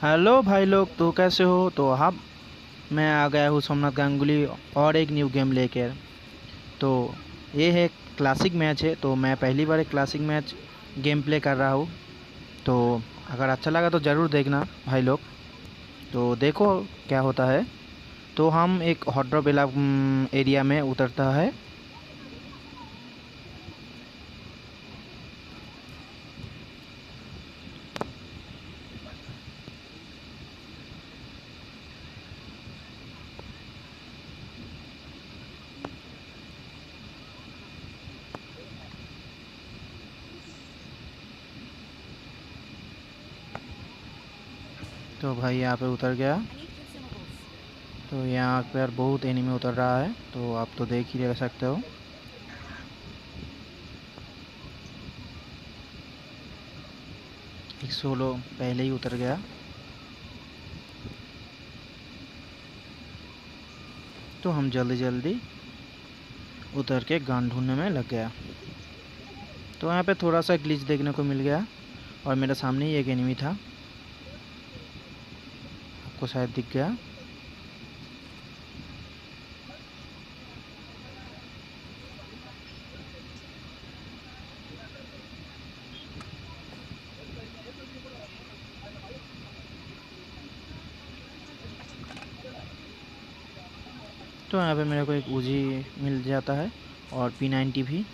Hello भाई लोग, तो कैसे हो? तो अब मैं आ गया हूँ सोमनाथ गांगुली और एक न्यू गेम लेकर। तो ये है क्लासिक मैच है, तो मैं पहली बार एक क्लासिक मैच गेम प्ले कर रहा हूँ। तो अगर अच्छा लगा तो ज़रूर देखना भाई लोग। तो देखो क्या होता है। तो हम एक हॉट ड्रॉप एरिया में उतरता है। तो भाई यहाँ पे उतर गया। तो यहाँ पर बहुत एनिमी उतर रहा है, तो आप तो देख ही रह सकते हो। एक सोलो पहले ही उतर गया। तो हम जल्दी जल्दी उतर के गन ढूंढने में लग गया। तो यहाँ पे थोड़ा सा ग्लिच देखने को मिल गया और मेरे सामने ही एक एनिमी था, आपको शायद दिख गया। तो यहाँ पे मेरे को एक उजी मिल जाता है और P90 भी।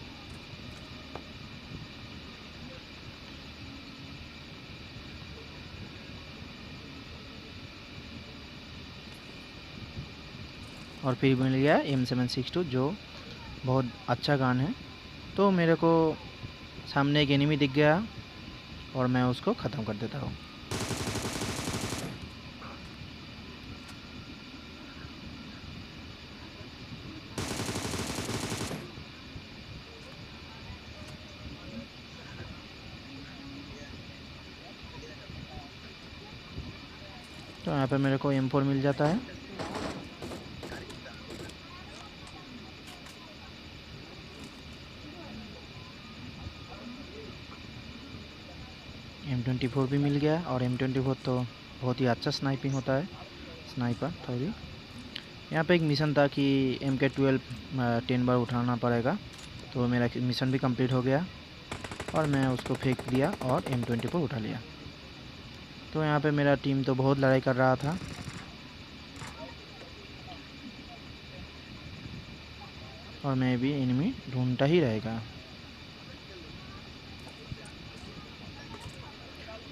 और फिर मिल गया M762 जो बहुत अच्छा गन है। तो मेरे को सामने एक एनिमी दिख गया और मैं उसको ख़त्म कर देता हूँ। तो यहाँ पे मेरे को M4 मिल जाता है। M24 भी मिल गया और M24 तो बहुत ही अच्छा स्नाइपिंग होता है, स्नाइपर सॉरी। यहाँ पे एक मिशन था कि MK12 10 बार उठाना पड़ेगा। तो मेरा मिशन भी कंप्लीट हो गया और मैं उसको फेंक दिया और M24 उठा लिया। तो यहाँ पे मेरा टीम तो बहुत लड़ाई कर रहा था और मैं भी एनिमी ढूंढता ही रहेगा।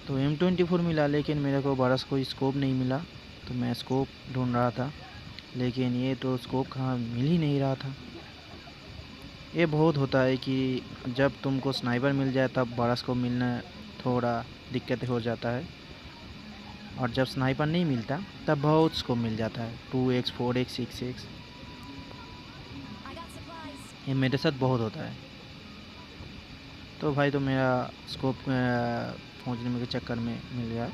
तो M24 मिला, लेकिन मेरे को बरस कोई स्कोप नहीं मिला। तो मैं स्कोप ढूंढ रहा था, लेकिन ये तो स्कोप कहाँ मिल ही नहीं रहा था। ये बहुत होता है कि जब तुमको स्नाइपर मिल जाए तब बरस को मिलना थोड़ा दिक्कत हो जाता है, और जब स्नाइपर नहीं मिलता तब बहुत स्कोप मिल जाता है, 2x 4x 6x। ये मेरे साथ बहुत होता है। तो भाई तो मेरा स्कोप पहुँचने के चक्कर में मिल गया।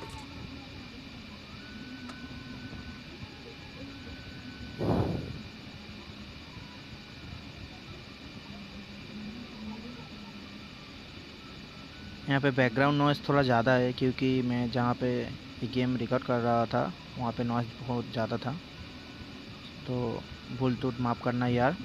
यहाँ पे बैकग्राउंड नॉइज़ थोड़ा ज़्यादा है, क्योंकि मैं जहाँ पे ये गेम रिकॉर्ड कर रहा था वहाँ पे नॉइज़ बहुत ज़्यादा था। तो भूल टूट माफ़ करना यार।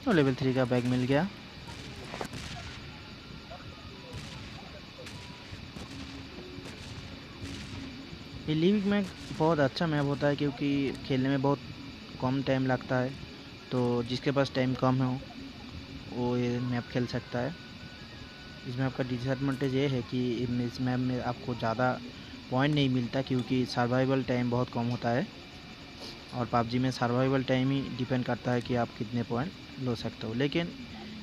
तो लेवल 3 का बैग मिल गया। ये लीग में बहुत अच्छा मैप होता है, क्योंकि खेलने में बहुत कम टाइम लगता है। तो जिसके पास टाइम कम हो वो ये मैप खेल सकता है। इस मैप का डिसएडवांटेज ये है कि इस मैप में आपको ज़्यादा पॉइंट नहीं मिलता, क्योंकि सर्वाइवल टाइम बहुत कम होता है। और पबजी में सर्वाइवल टाइम ही डिपेंड करता है कि आप कितने पॉइंट लो सकते हो, लेकिन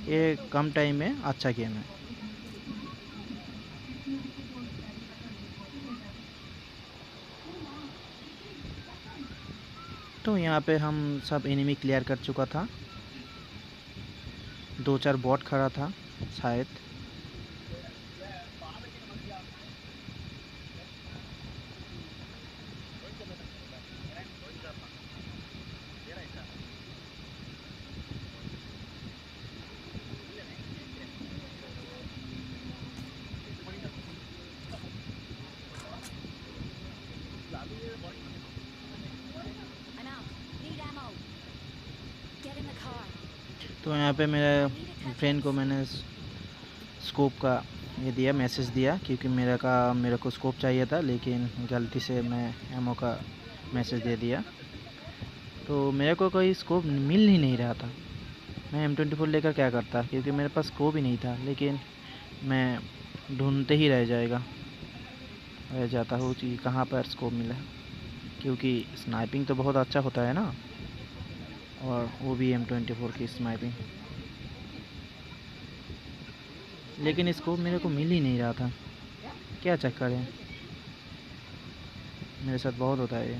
ये कम टाइम में अच्छा गेम है। तो यहाँ पे हम सब एनिमी क्लियर कर चुका था। 2-4 बॉट खड़ा था शायद। तो यहाँ पे मेरे फ्रेंड को मैंने स्कोप का ये दिया, मैसेज दिया, क्योंकि मेरे को स्कोप चाहिए था, लेकिन गलती से मैं एमओ का मैसेज दे दिया। तो मेरे को कोई स्कोप मिल ही नहीं रहा था। मैं M24 लेकर क्या करता, क्योंकि मेरे पास स्कोप ही नहीं था। लेकिन मैं ढूंढते ही रह जाता हूँ कि कहाँ पर स्कोप मिला, क्योंकि स्नाइपिंग तो बहुत अच्छा होता है ना, और वो भी M24 की स्नाइपिंग। लेकिन स्कोप मेरे को मिल ही नहीं रहा था। क्या चक्कर है, मेरे साथ बहुत होता है ये।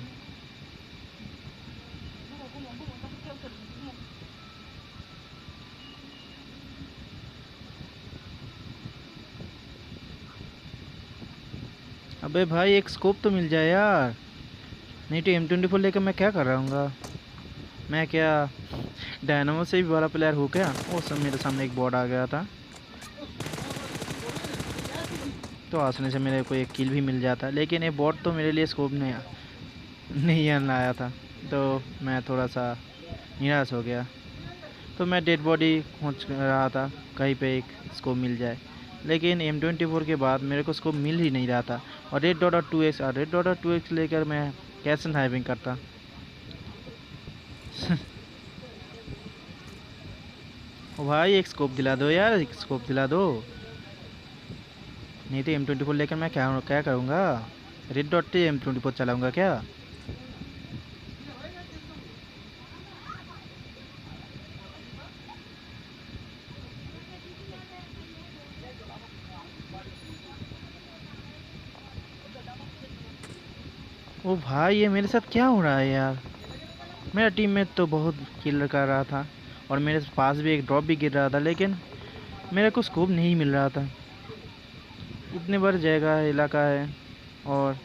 अबे भाई, एक स्कोप तो मिल जाए यार, नहीं तो M24 लेकर मैं क्या कर रहा हूँ? मैं क्या डायनामो से भी बड़ा प्लेयर हो क्या? वो सब मेरे सामने एक बॉट आ गया था, तो आसानी से मेरे को एक किल भी मिल जाता। लेकिन ये बॉट तो मेरे लिए स्कोप नहीं आया था, तो मैं थोड़ा सा निराश हो गया। तो मैं डेड बॉडी खोज रहा था, कहीं पे एक स्कोप मिल जाए। लेकिन M24 के बाद मेरे को स्कोप मिल ही नहीं रहा था। और रेड डॉट 2x लेकर मैं कैसे स्नाइपिंग करता? ओ भाई, एक स्कोप दिला दो यार, एक स्कोप दिला दो, नहीं तो M24 लेकर मैं क्या क्या करूँगा? रेड डॉट से M24 चलाऊँगा क्या? ओ भाई, ये मेरे साथ क्या हो रहा है यार? मेरा टीममेट तो बहुत किल कर रहा था, और मेरे पास भी एक ड्रॉप भी गिर रहा था, लेकिन मेरे को स्कोप नहीं मिल रहा था। इतने बड़ी जगह है, इलाका है, और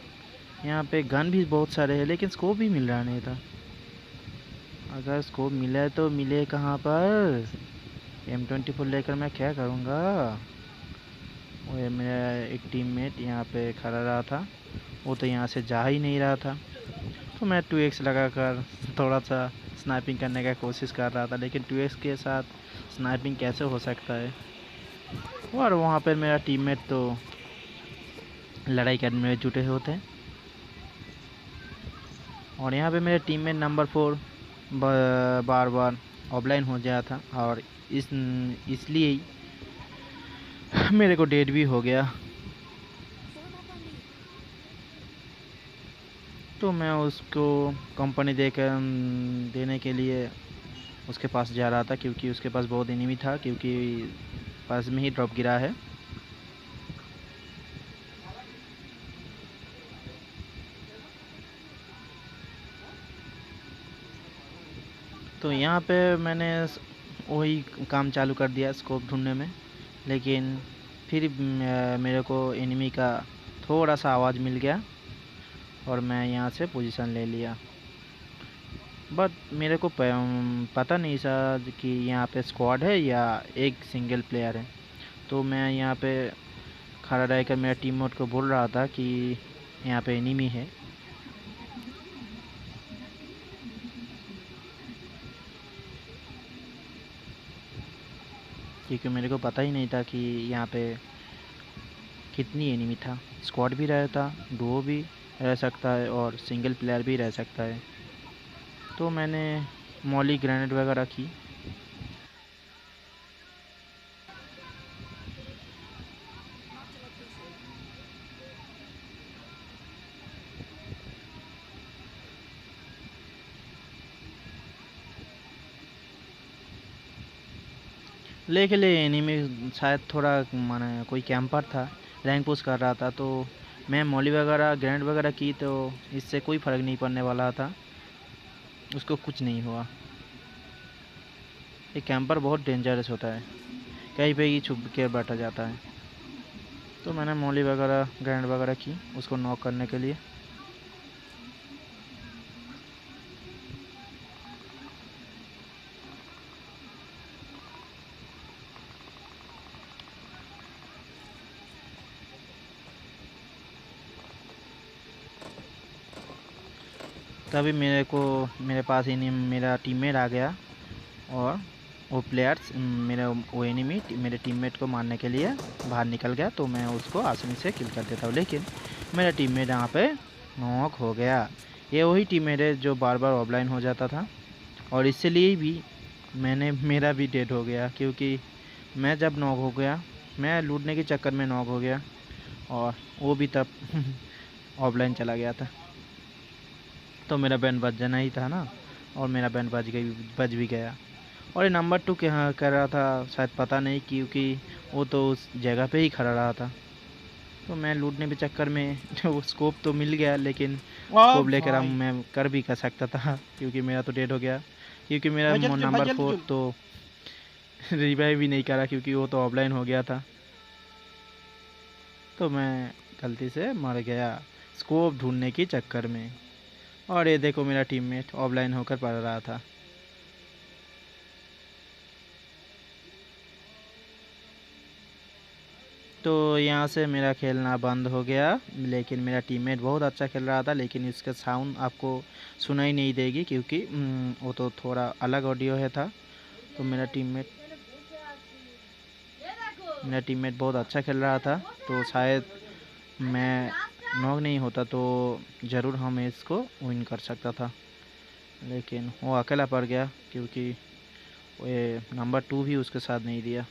यहाँ पे गन भी बहुत सारे हैं, लेकिन स्कोप भी मिल रहा नहीं था। अगर स्कोप मिले तो मिले कहाँ पर? M24 लेकर मैं क्या करूँगा? वो मेरा एक टीममेट यहाँ पे खड़ा रहा था, वो तो यहाँ से जा ही नहीं रहा था। तो मैं 2x लगा कर थोड़ा सा स्नाइपिंग करने का कोशिश कर रहा था, लेकिन 2x के साथ स्नाइपिंग कैसे हो सकता है? और वहाँ पर मेरा टीममेट तो लड़ाई करने में जुटे होते हैं, और यहाँ पे मेरे टीममेट नंबर 4 बार बार ऑफलाइन हो गया था, और इसलिए ही मेरे को डेड भी हो गया। तो मैं उसको कंपनी देने के लिए उसके पास जा रहा था, क्योंकि उसके पास बहुत एनिमी था, क्योंकि पास में ही ड्रॉप गिरा है। तो यहाँ पे मैंने वही काम चालू कर दिया स्कोप ढूंढने में। लेकिन फिर मेरे को एनिमी का थोड़ा सा आवाज़ मिल गया, और मैं यहाँ से पोजीशन ले लिया। बट मेरे को पता नहीं था कि यहाँ पे स्क्वाड है या एक सिंगल प्लेयर है। तो मैं यहाँ पे खड़ा रहकर मेरा टीममेट को बोल रहा था कि यहाँ पे एनिमी है। क्योंकि मेरे को पता ही नहीं था कि यहाँ पे कितनी एनिमी था। स्क्वाड भी रहता, डुओ भी रह सकता है, और सिंगल प्लेयर भी रह सकता है। तो मैंने मॉली ग्रेनेड वगैरह की। लेके ले एनिमी शायद थोड़ा माने कोई कैंपर था, रैंक पुश कर रहा था। तो मैं मॉली वगैरह ग्रेनेड वगैरह की, तो इससे कोई फ़र्क नहीं पड़ने वाला था, उसको कुछ नहीं हुआ। ये कैंपर बहुत डेंजरस होता है, कहीं पे ही छुप के बैठा जाता है। तो मैंने मॉली वगैरह ग्रेनेड वगैरह की उसको नॉक करने के लिए। तभी मेरे पास ही नहीं, मेरा टीममेट आ गया, और वो प्लेयर्स वो एनिमी मेरे टीममेट को मारने के लिए बाहर निकल गया, तो मैं उसको आसानी से किल कर देता हूँ। लेकिन मेरा टीममेट यहाँ पे नॉक हो गया। ये वही टीममेट है जो बार बार ऑफलाइन हो जाता था, और इसलिए भी मेरा भी डेड हो गया, क्योंकि मैं जब नॉक हो गया, मैं लूटने के चक्कर में नॉक हो गया, और वो भी तब ऑफलाइन चला गया था। तो मेरा बैंड बज जाना ही था ना, और मेरा बैंड बज भी गया। और ये नंबर 2 क्या कर रहा था शायद पता नहीं, क्योंकि वो तो उस जगह पे ही खड़ा रहा था। तो मैं लूटने के चक्कर में वो स्कोप तो मिल गया, लेकिन स्कोप लेकर हम मैं कर भी कर सकता था, क्योंकि मेरा तो डेड हो गया। क्योंकि मेरा नंबर 4 तो रिवाइव भी नहीं करा, क्योंकि वो तो ऑफलाइन हो गया था। तो मैं गलती से मर गया स्कोप ढूंढने के चक्कर में। और ये देखो मेरा टीममेट ऑफलाइन होकर पड़ रहा था। तो यहाँ से मेरा खेलना बंद हो गया, लेकिन मेरा टीममेट बहुत अच्छा खेल रहा था, लेकिन इसका साउंड आपको सुनाई नहीं देगी, क्योंकि वो तो थोड़ा अलग ऑडियो है था। तो मेरा टीममेट बहुत अच्छा खेल रहा था, तो शायद मैं नॉक नहीं होता तो ज़रूर हम इसको विन कर सकता था। लेकिन वो अकेला पड़ गया, क्योंकि ये नंबर 2 भी उसके साथ नहीं दिया।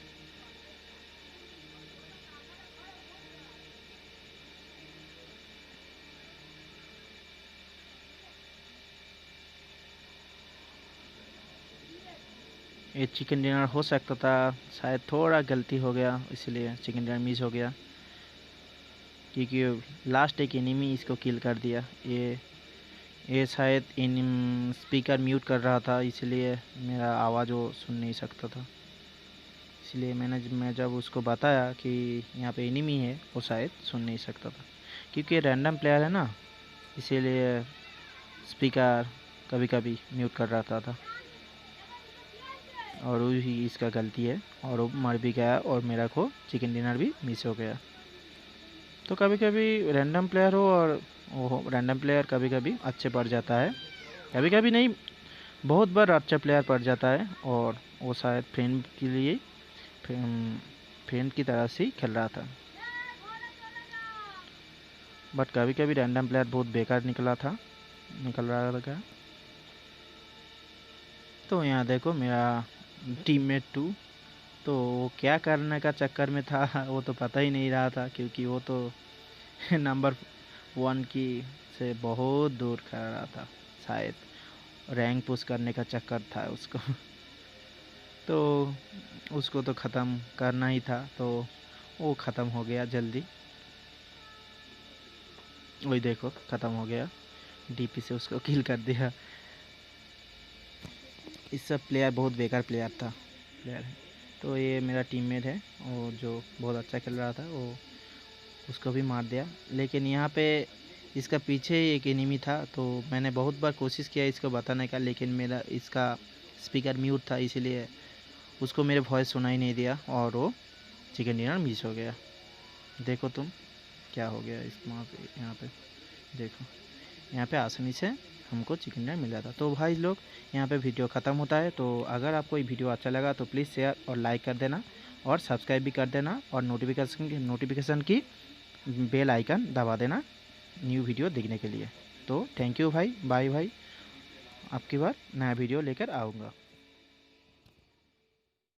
ये चिकन डिनर हो सकता था, शायद थोड़ा गलती हो गया, इसलिए चिकन डिनर मिस हो गया, क्योंकि लास्ट एक एनिमी इसको किल कर दिया। ये शायद स्पीकर म्यूट कर रहा था, इसलिए मेरा आवाज़ वो सुन नहीं सकता था। इसलिए मैं जब उसको बताया कि यहाँ पे एनिमी है, वो शायद सुन नहीं सकता था, क्योंकि रैंडम प्लेयर है ना, इसीलिए स्पीकर कभी कभी म्यूट कर रहा था। और वही इसका गलती है, और वो मर भी गया, और मेरा को चिकन डिनर भी मिस हो गया। तो कभी कभी रैंडम प्लेयर हो, और वो रैंडम प्लेयर कभी कभी अच्छे पड़ जाता है, कभी कभी नहीं, बहुत बार अच्छा प्लेयर पड़ जाता है, और वो शायद फ्रेंड के लिए फ्रेंड की तरह से खेल रहा था। बट कभी कभी रैंडम प्लेयर बहुत बेकार निकल रहा था। तो यहाँ देखो मेरा टीममेट 2, तो वो क्या करने का चक्कर में था वो तो पता ही नहीं रहा था, क्योंकि वो तो नंबर 1 की से बहुत दूर खड़ा रहा था, शायद रैंक पुश करने का चक्कर था उसको। तो उसको तो ख़त्म करना ही था, तो वो ख़त्म हो गया जल्दी। वही देखो ख़त्म हो गया, डीपी से उसको किल कर दिया। इस सब प्लेयर बहुत बेकार प्लेयर है। तो ये मेरा टीममेट है, और जो बहुत अच्छा खेल रहा था, वो उसको भी मार दिया। लेकिन यहाँ पे इसका पीछे एक एनिमी था, तो मैंने बहुत बार कोशिश किया इसको बताने का, लेकिन मेरा इसका स्पीकर म्यूट था, इसीलिए उसको मेरे वॉइस सुनाई नहीं दिया, और वो चिकन डिनर मिस हो गया। देखो तुम क्या हो गया इस यहाँ पे देखो, यहाँ पे आसानी से हमको चिकन डिनर मिल जाता। तो भाई लोग, यहाँ पे वीडियो ख़त्म होता है। तो अगर आपको ये वीडियो अच्छा लगा तो प्लीज़ शेयर और लाइक कर देना, और सब्सक्राइब भी कर देना, और नोटिफिकेशन की बेल आइकन दबा देना न्यू वीडियो देखने के लिए। तो थैंक यू भाई, बाय भाई, आपकी बार नया वीडियो लेकर आऊँगा।